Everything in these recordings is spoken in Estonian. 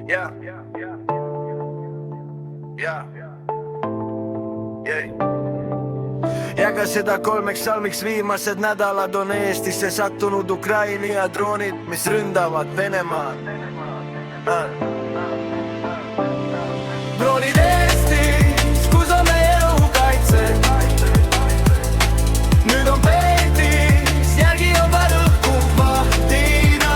Yeah. Yeah. Yeah. Jaga seda kolmeks salmiks, viimased nädalad on Eestisse sattunud Ukraini ja droonid, mis ründavad Venemaad. Droonid Eestis, kus on meie õhukaitse? Nüüd on peetis, järgi on vaid õhku vahtina.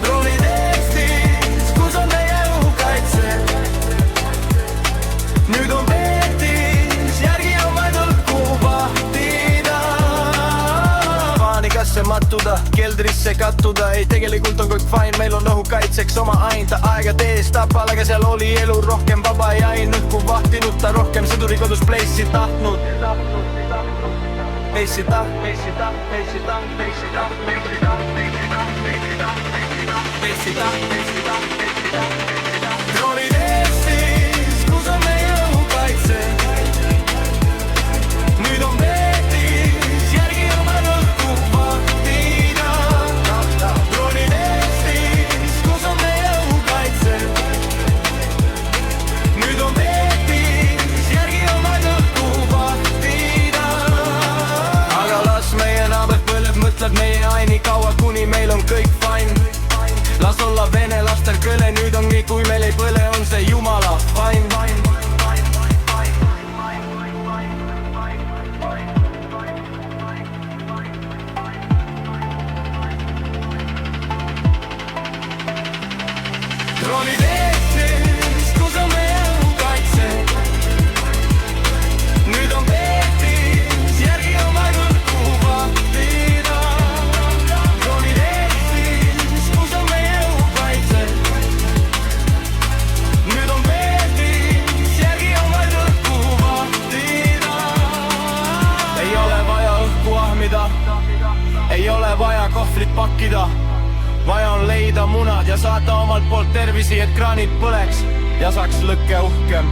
Droonid Eestis, kus on meie õhukaitse? Nüüd on peetis, järgi on vaid õhku vahtina. Paanikasse mattuda, keldrisse kattuda, ei tegelikult on kõik fine, meil on õhukaitseks oma ainta aegade ees tapal, aga seal oli elu rohkem vaba ja ei nõhku vahtinud ta rohkem sõduri kodus pleissi tahtnud. Droonid Eestis, kus on meie õhukaitse? Nüüd on peetis, järgi oma õhku vahtina. Droonid Eestis, kus on meie õhukaitse? Nüüd on peetis, järgi oma õhku vahtina. Aga las meie naaber põleb, mõtleb meie aini kaua, kuni meil on kõik fine. Las olla venelastel kõle, nüüd on nii, kui meil ei põle, on see jumala fine. Droonid Eestis, kus on meie õhukaitse? Nüüd on peetis, järgi on vaid õhku vahtina. Droonid Eestis, kus on meie õhukaitse? Nüüd on peetis, järgi on vaid õhku vahtina. Ei ole vaja õhku ahmida, ei ole vaja kohvrit pakkida. Vaja on leida munad ja saata omalt poolt tervisi, et kraanid põleks ja saaks lõkke uhkem.